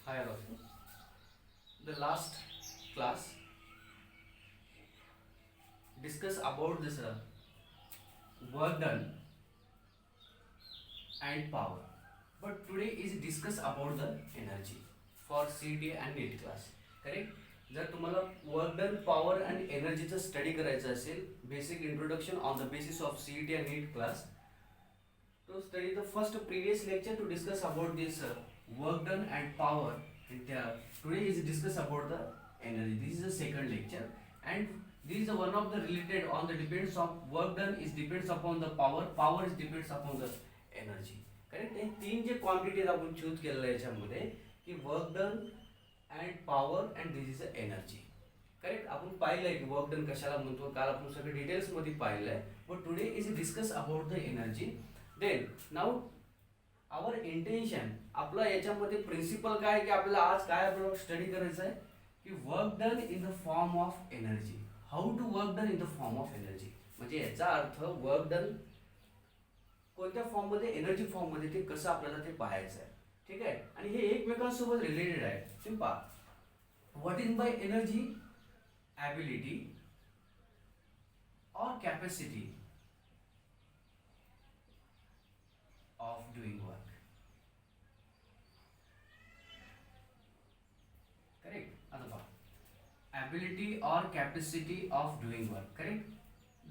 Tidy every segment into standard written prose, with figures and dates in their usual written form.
Hi all of you. The last class discuss about this work done and power. But today is discuss about the energy for CET and NEET class. Correct? जर तुम्हाला work done power and एनर्जीचा study करायचा असेल basic introduction on the basis of CET and NEET class, to study the first previous lecture to discuss about this work done and power, and today is discuss about the energy. This is the second lecture, and this is one of the related on the depends of work done is depends upon the power is depends upon the energy. Correct. हे तीन जे quantities आपण choose केलेलं आहे याच्यामध्ये की work done and power and this is a energy. Correct. आपण पाहिलंय की वर्क डन कशाला म्हणतो, काल आपण सगळं डिटेल्स मध्ये पाहिलंय. But today is discuss about the energy. Then now our intention आपला याच्यामध्ये प्रिन्सिपल काय की आपल्याला आज काय आपल्याला स्टडी करायचं आहे की work done in the form of energy. How to work done in the form of energy म्हणजे याचा अर्थ वर्क डन कोणत्या फॉर्म मध्ये, एनर्जी फॉर्म मध्ये ते कसं आपल्याला ते पाहायचं आहे. ठीक आहे. आणि हे एकमेकांसोबत रिलेटेड आहे. Simple. What is by energy? Ability और capacity of doing work. Correct. आता पहा, ability or capacity of doing work. Correct.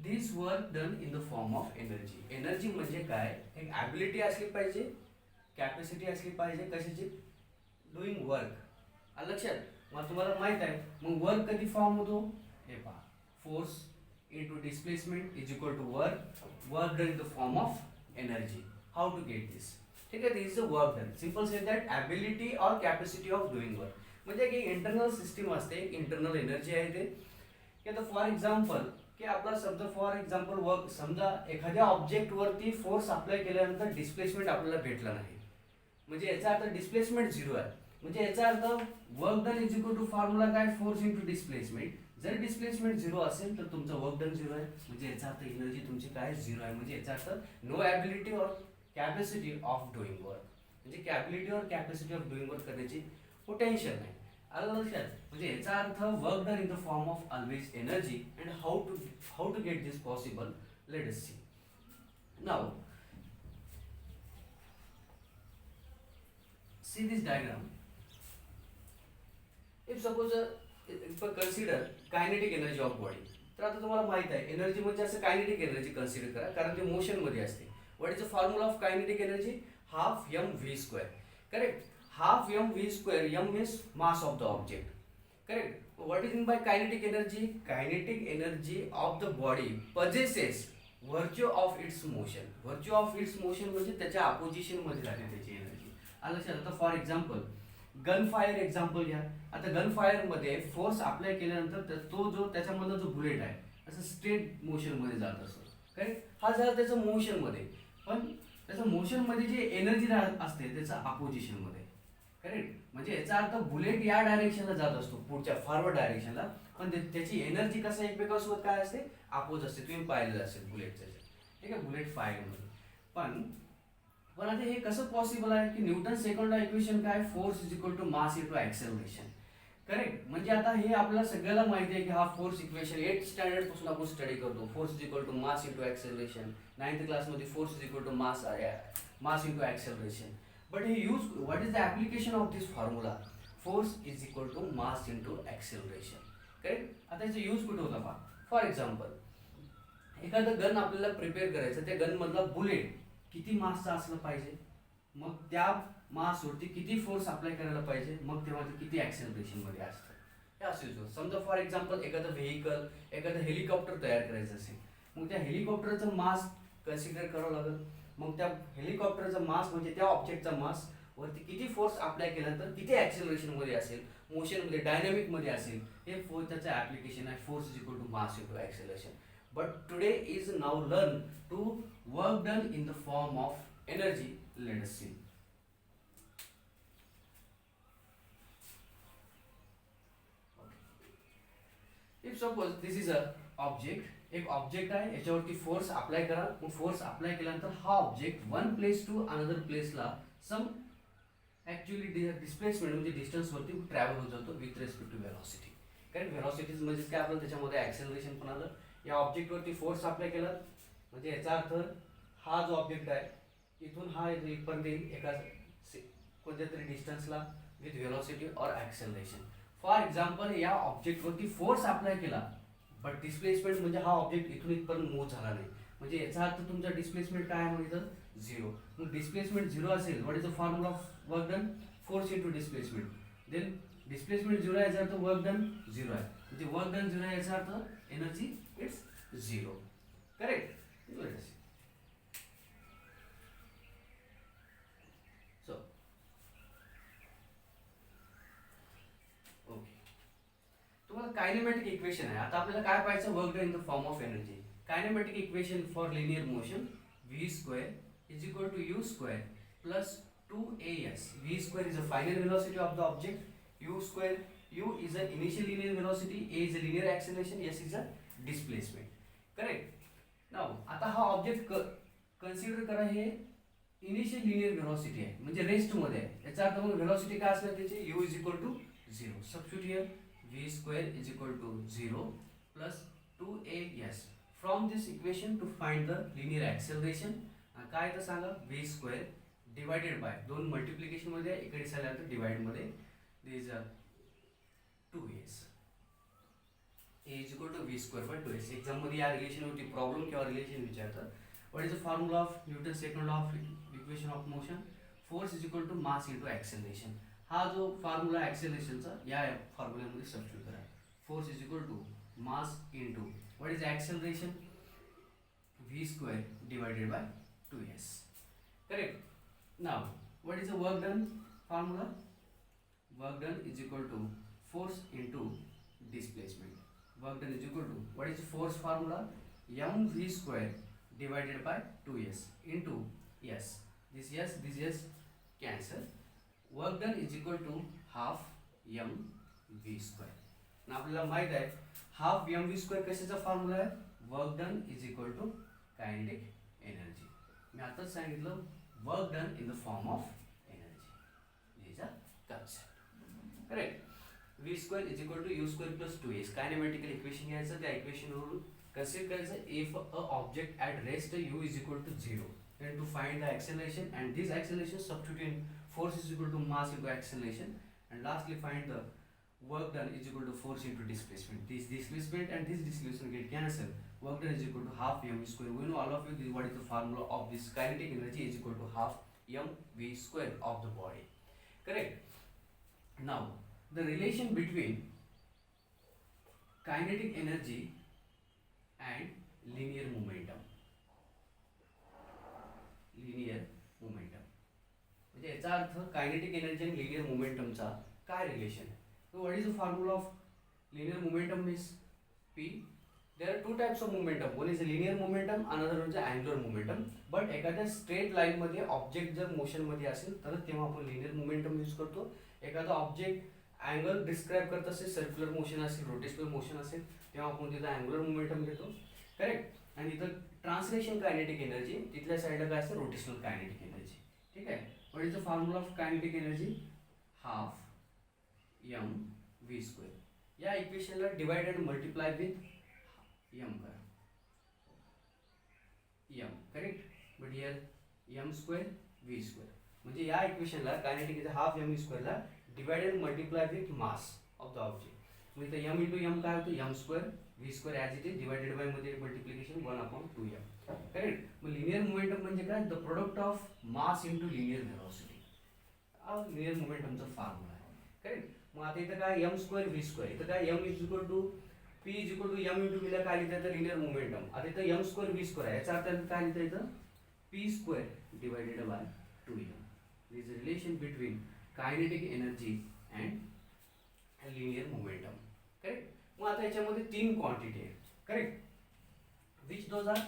This work done in the form of energy. Energy म्हणजे काय? एक ability असली पाहिजे, कॅपॅसिटी असली पाहिजे कशाची? Doing work. आलं लक्षात? मग तुम्हाला माहित आहे मग वर्क कधी फॉर्म होतो? हे पहा, force into displacement is equal to work done in the form of energy. How to get this? ठीक आहे. This is a work done. Simple said that ability और कॅपॅसिटी ऑफ डुईंग वर्क. म्हणजे की internal system असते, internal energy आहे ते की आता फॉर एक्झाम्पल की आपला समजा फॉर एक्झाम्पल वर्क समजा एखाद्या ऑब्जेक्टवरती फोर्स अप्लाय केल्यानंतर डिस्प्लेसमेंट आपल्याला भेटला नाही म्हणजे याचा अर्थ डिस्प्लेसमेंट झिरो आहे. म्हणजे याचा अर्थ work done is equal to formula काय? Force into displacement. जर डिस्प्लेसमेंट झिरो असेल तर तुमचं वर्क डन झिरो आहे. म्हणजे याचा अर्थ एनर्जी तुमची काय? झिरो आहे. म्हणजे याचा अर्थ नो ॲबिलिटी और कॅपॅसिटी ऑफ डुईंग वर्क. म्हणजे कॅबिलिटी और कॅपॅसिटी ऑफ डुईंग वर्क करण्याची पोटेन्शियल नाही. आलं लक्षात? म्हणजे याचा अर्थ work done in the form of always energy. And how to get this possible? Let us see. Now see this diagram. If suppose consider kinetic energy of body. तर आता तुम्हाला माहित आहे एनर्जी म्हणजे असं कायनेटिक एनर्जी कन्सिडर करा कारण ते मोशन मध्ये असते. What is the formula of kinetic energy? Half mv square. Correct. Half mv square. M is mass of the object. Correct. What is meant by kinetic energy? Kinetic energy of the body possesses virtue of its motion. Virtue of its motion म्हणजे त्याच्या opposition मध्ये राहते त्याची energy. आलं लक्षात? आता for example gun fire example घ्या. आता गन फायर मध्ये फोर्स अप्लाय केल्यानंतर तो जो त्याच्यामधला जो बुलेट आहे असं स्ट्रेट मोशन मध्ये जात असतो. करेक्ट. हा झाला त्याचं मोशन मध्ये, पण त्याचं मोशन मध्ये जे एनर्जी असते त्याचं अपोजिशन मध्ये. करेक्ट. म्हणजे याचा अर्थ बुलेट या डायरेक्शनला जात असतो पुढच्या फॉरवर्ड डायरेक्शनला, पण त्याची एनर्जी कसं एकमेकांसोबत काय असते? अपोज असते. तुम्ही पाहिलेलं असेल बुलेटचं. ठीक आहे. बुलेट फायर मध्ये पण आता हे कसं पॉसिबल आहे की न्यूटन सेकंड इक्वेशन काय? Force is equal to mass into acceleration. Correct. म्हणजे आता हे आपल्याला सगळ्याला माहिती आहे की हा फोर्स इक्वेशन 8th स्टँडर्ड पासून आपण स्टडी करतो. Force is equal to mass into acceleration. 9th क्लासमध्ये force is equal to mass into acceleration. But हे use what is the application of this formula? Force is equal to mass into acceleration. Correct. आता याचा use कुठे होता पहा. For example एखादं gun आपल्याला prepare करायचं, त्या गन मधला बुलेट किती मासचा असलं पाहिजे, मग त्या मासवरती किती फोर्स अप्लाय करायला पाहिजे, मग तेव्हा ते किती ऍक्सेलरेशन मध्ये असतं हे असं. समजा फॉर एक्झाम्पल एखादं व्हेकल, एखादं हेलिकॉप्टर तयार करायचं असेल, मग त्या हेलिकॉप्टरचं मास कन्सिडर करावं लागेल. मग त्या हेलिकॉप्टरचा मास म्हणजे त्या ऑब्जेक्टचा मास वरती किती फोर्स अप्लाय केला तर किती ऍक्सेलरेशन मध्ये असेल, मोशन मध्ये, डायनामिक मध्ये असेल, हे त्याचं ऍप्लिकेशन आहे. Force is equal to mass into acceleration. But today is now learn to work done in the form of energy. Let us see. If suppose this is a object. एक object आहे, याच्यावरती force apply करा. मग force apply केल्यानंतर हा object one place to another प्लेसला some actually displacement म्हणजे डिस्टन्सवरती ट्रॅव्हल होत जातो विथ रेस्पेक्ट टू व्हेलॉसिटी. कारण व्हेलॉसिटीज म्हणजे काय आपलं त्याच्यामध्ये ॲक्सेलरेशन पण आलं. या ऑब्जेक्टवरती फोर्स अप्लाय केला म्हणजे याचा अर्थ हा जो ऑब्जेक्ट आहे इथून हा इथपर्यंत येईल एका कोणत्या तरी डिस्टन्सला विथ व्हेलॉसिटी और ॲक्सेलरेशन. फॉर एक्झाम्पल या ऑब्जेक्टवरती फोर्स अप्लाय केला बट डिस्प्लेसमेंट म्हणजे हा ऑब्जेक्ट इथून इथपर्यंत मूव्ह झाला नाही म्हणजे याचा अर्थ तुमचा डिस्प्लेसमेंट काय आहे म्हणजे झिरो. मग डिस्प्लेसमेंट झिरो असेल what is the formula of work done force into displacement. Then displacement zero आहे याचा अर्थ वर्क डन झिरो आहे म्हणजे वर्क डन झिरो आहे याचा earth energy it's zero. Correct. So okay तुम्हाला कायनेमॅटिक इक्वेशन आहे. आता आपल्याला काय पाहायचं work done in the form of energy. Kinematic equation for linear motion v square is equal to u square plus 2as. v square is the final velocity of the object, u square u is the initial linear velocity, a is the linear acceleration, s is the displacement. Correct. Now आता हा object consider करा हे initial linear velocity आहे म्हणजे rest मध्ये आहे. याचा अर्थ मग व्हेलॉसिटी काय असणार त्याची u is equal to 0. Substitute here v square is equal to 0 plus 2as. From this equation to find the linear acceleration काय तर सांगा v square divided by दोन मल्टिप्लिकेशन मध्ये इकडे झाल्यानंतर डिवाइड मध्ये there is a 2s. a is equal to v square by 2s. Exam मध्ये या रिलेशन वरती प्रॉब्लेम किंवा रिलेशन विचारतात. What is the formula of Newton second law of equation of motion. Force is equal to mass into acceleration. हा जो formula ॲक्सेलरेशनचा या फॉर्म्युल्यामध्ये सबस्टिट्यूट करा. Force is equal to mass into what is acceleration v square divided by 2s. Correct. Now what is the work done formula. Work done is equal to force into displacement. Work done is equal to what is the force formula mv square divided by 2s into s. This s cancel. Work done is equal to half mv square. ना आपल्याला माहित आहे half M V square कशाचा formula आहे work done is equal to kinetic energy. मी आताच सांगितलं work done in the form of energy is a concept. Correct. V square is equal to U square plus 2s. Kinematical equation घ्यायचं त्या इक्वेशनवरून consider करायचं if a object at rest u is equal to 0 then to find the acceleration and this acceleration substitute in force is equal to mass into acceleration and lastly find the work done is equal to force into displacement. This displacement and this displacement get cancelled. Work done is equal to half mv square. We know all of you what is the formula of this kinetic energy is equal to half mv square of the body. Correct. Now the relation between kinetic energy and linear momentum. Linear momentum म्हणजे याचा अर्थ kinetic energy आणि linear मोमेंटमचा काय relation आहे. So what is the formula of linear momentum is P. There are two types of momentum. One is a linear momentum, another one is angular momentum. But एखाद्या straight line मध्ये object जर motion मध्ये असेल तर तेव्हा आपण linear momentum use करतो. एखादा ऑब्जेक्ट अँगल डिस्क्राइब करत असेल सर्क्युलर मोशन असेल रोटेशनल मोशन असेल तेव्हा आपण तिथं अँगुलर मोमेंटम घेतो. करेक्ट. आणि इथं ट्रान्सलेशन कायनेटिक एनर्जी तिथल्या साईडला काय असतं रोटेशनल कायनेटिक एनर्जी. ठीक आहे. What is the formula of kinetic energy half m v square. या इक्वेशनला divide and multiply with m करा m. Correct. But here m square v square म्हणजे या इक्वेशनला कायनेटिक इज हाफ m स्क्वेअरला divide and multiply with mass of the object. मग इथं m into m काय होतं m square v square as it is divided by मध्ये multiplication 1/2m. Correct. मग लिनियर मोमेंटम म्हणजे काय the product of mass into linear velocity. हा linear मोमेंटमचा formula आहे. करेक्ट. मग आता इथं काय m स्क्वेअर v स्क्वेअर इथं काय m is equal to p is equal to m into v ला काय लिहिता येतं लिनियर मोमेंटम. आता इथं m स्क्वेअर v स्क्वेअर आहे याचा अर्थ काय लिहिता येतं p square divided by 2m. This is a relation between kinetic energy and linear momentum. Correct. मग आता याच्यामध्ये तीन क्वांटिटी आहेत. Correct. Which those are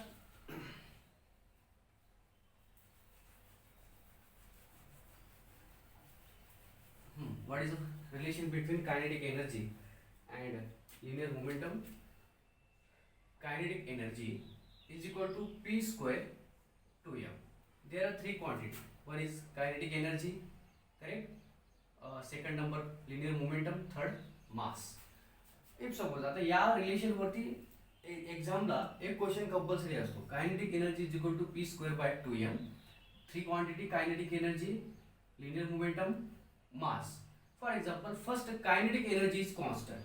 what is the relation between kinetic energy and linear momentum. Kinetic energy is equal to p square 2m. There are three quantities. One is kinetic energy, correct. Second number linear momentum, third mass. If suppose आता या रिलेशनवरती एक्झामला एक question compulsory असतो. Kinetic energy is equal to P square by 2m. Three quantity kinetic energy, linear momentum, mass. For example first kinetic energy is constant.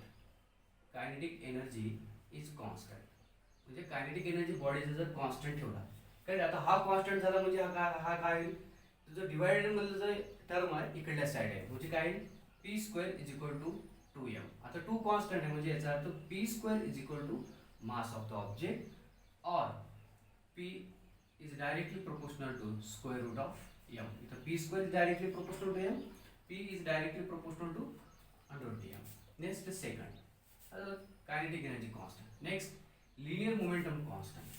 Kinetic energy is constant म्हणजे kinetic energy बॉडीचा जर constant ठेवला, कारण आता हा constant झाला म्हणजे हा काय होईल, तुझं डिवायडेड मधलं जो टर्म आहे इकडल्या साईड आहे म्हणजे काय P square is equal to 2m. आता टू कॉन्स्टंट आहे म्हणजे याचा अर्थ P square is equal to mass of the object और P is directly proportional to square root of m. इथं P square is directly proportional to m, P is directly proportional to √m. Next second kinetic energy constant. Next linear momentum constant,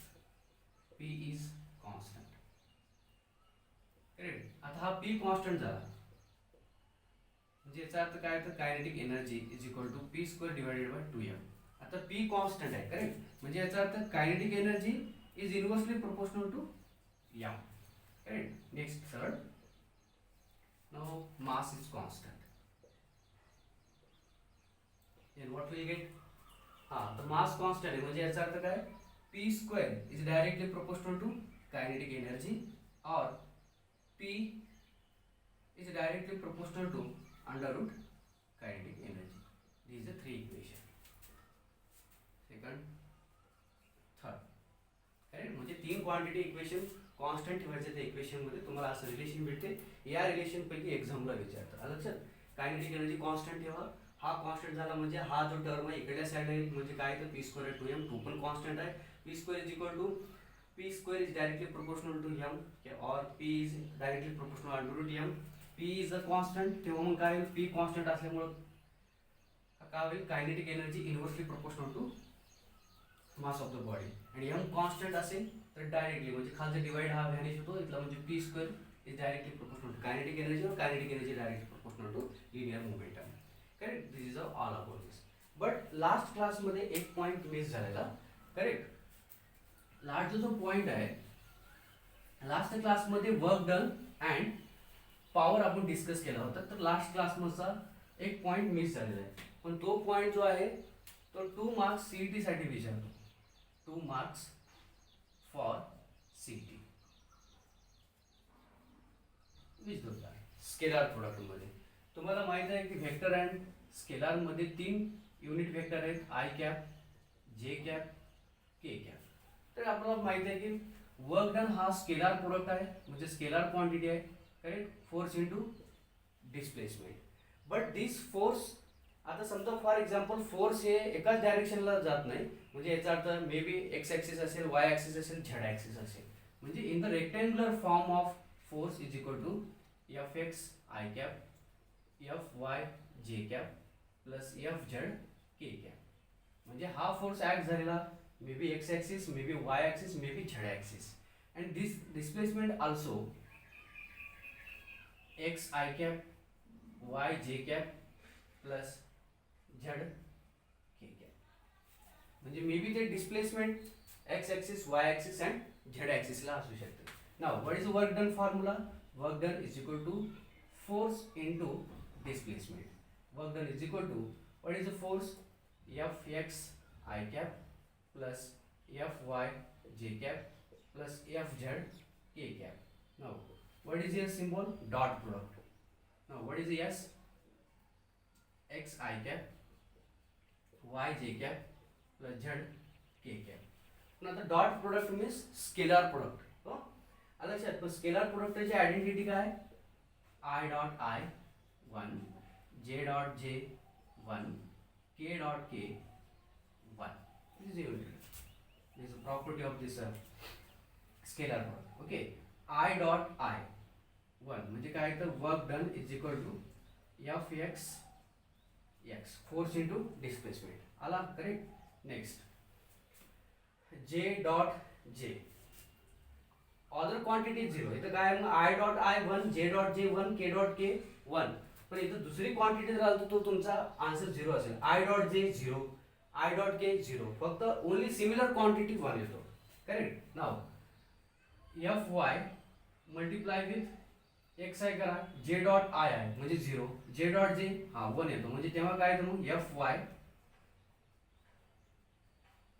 p is constant. करेक्ट. आता हा p constant झाला म्हणजे याचा अर्थ काय होतं, kinetic energy is equal to P square divided by 2m. आता p कॉन्स्टंट आहे करेक्ट, म्हणजे याचा अर्थ kinetic energy is inversely proportional to m. Correct. Next third, now mass is constant. Then what will get, हाँ तो mass constant है म्हणजे याचा अर्थ काय, P square is directly proportional to kinetic energy और P is directly proportional to under root kinetic energy. These are three equation. Second third correct, म्हणजे तीन क्वांटिटी इक्वेशन कॉन्स्टंट ठेवायचे त्या इक्वेशन मध्ये तुम्हाला असं रिलेशन भेटते. या रिलेशन पैकी एक्झामला विचारतात. लक्षात, कायनेटिक एनर्जी कॉन्स्टंट ठेवा, हा कॉन्स्टंट झाला म्हणजे हा जो टर्म आहे इकडल्या साईडला येईल म्हणजे काय तर पी स्क्वेअर 2m. टू पण कॉन्स्टंट आहे. P square is equal to P square is directly proportional to m और p is directly proportional under root m. p is a constant, तेव्हा मग काय होईल, p कॉन्स्टंट असल्यामुळं काय होईल, kinetic energy inversely proportional to mass of the body. आणि m constant असेल तर डायरेक्टली म्हणजे खालचा डिवाइड हा व्हॅनिश होतो इथला म्हणजे P square is directly proportional to kinetic energy और kinetic energy directly proportional to linear momentum. Correct. This is all about this. But last क्लासमध्ये एक पॉइंट मिस झालेला. करेक्ट. लास्ट जो पॉइंट आहे, लास्ट क्लासमध्ये वर्क डन अँड पॉवर आपण discuss केला होता. तर लास्ट क्लासमधचा एक पॉइंट मिस झालेला आहे, पण तो पॉइंट जो आहे तो 2 मार्क्स सीईटी साठी विचारतो. 2 मार्क्स फॉर सीईटी. विचारतो स्केलर प्रोडक्ट मध्ये. तुम्हाला माहित आहे की व्हेक्टर अँड स्केलर मध्ये 3 युनिट व्हेक्टर आहेत, आय कॅप, जे कॅप, के कॅप. तर आपल्याला माहित आहे की वर्क डन हा स्केलर प्रोडक्ट आहे म्हणजे स्केलर क्वांटिटी आहे. Correct. Force into displacement. But this force, आता समजा फॉर एक्झाम्पल फोर्स हे एकाच डायरेक्शनला जात नाही म्हणजे याचा अर्थ मे बी एक्स ॲक्सिस असेल, वाय ॲक्सिस असेल, झेड ॲक्सिस असेल. म्हणजे in the rectangular form of force is equal to F X I cap, F Y J cap plus F Z K cap. म्हणजे हा फोर्स ऍक्ट झालेला may be X axis, may be Y axis, may be Z axis. And this displacement also X I cap, Y J cap plus Z K cap. म्हणजे मे be ते displacement X axis, Y axis and Z ॲक्सिसला असू शकते. Now what is work done formula? Work done is equal to force into displacement. Work done is equal to, what is the force? Fx I cap plus Fy j cap plus Fz k cap. Now what is your symbol? Dot product. Now what is the S? X I cap Y j cap plus Z k cap. Now the dot product means scalar product. हो? लक्षात, पण scalar प्रोडक्टची identity काय? I dot I 1, J dot J 1, K dot K 1. This is the unit. This is the property of this scalar product. Okay. I dot I 1 म्हणजे काय तर work done is equal to F X X force into displacement. आला correct. Next J dot J order quantity 0. इथं काय मग I dot I 1, J dot J 1, K dot K 1. पण इथं दुसरी क्वांटिटी जर आली तो तुमचा आन्सर 0 असेल. I dot J 0, I dot K 0. फक्त ओनली सिमिलर क्वांटिटी 1 येतो. Correct. Now Fy multiply with X I करा, जे डॉट आय आहे म्हणजे 0, जे डॉट जे हा 1 येतो, म्हणजे तेव्हा काय येतं मग एफ वाय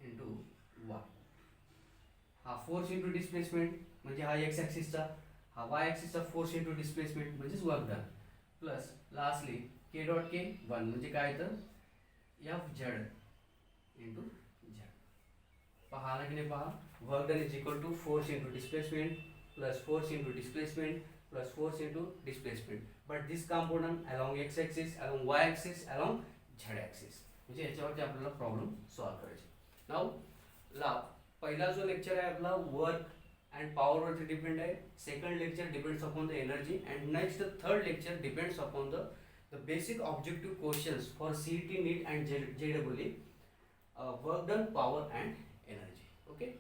इंटू वाय. हा फोर्स इंटू डिस्प्लेसमेंट म्हणजे हा एक्स ॲक्सिसचा, हा वाय ॲक्सिसचा फोर्स इंटू डिस्प्लेसमेंट म्हणजेच वर्क डन, प्लस लास्टली के डॉट के 1 म्हणजे काय येतं एफ झेड इंटू झेड. पहा आला की नाही, पहा work done is equal to force into displacement plus force into displacement plus force into displacement, but this component along x axis, along y axis, along z axis. म्हणजे याच्यावरती आपल्याला problem solve करायचे. नाव ला पहिला जो लेक्चर आहे आपला work and power वरती डिपेंड आहे. Second lecture depends upon the energy and next third lecture depends upon the basic objective questions for CET NEET and JWE, work done, power and energy. Okay.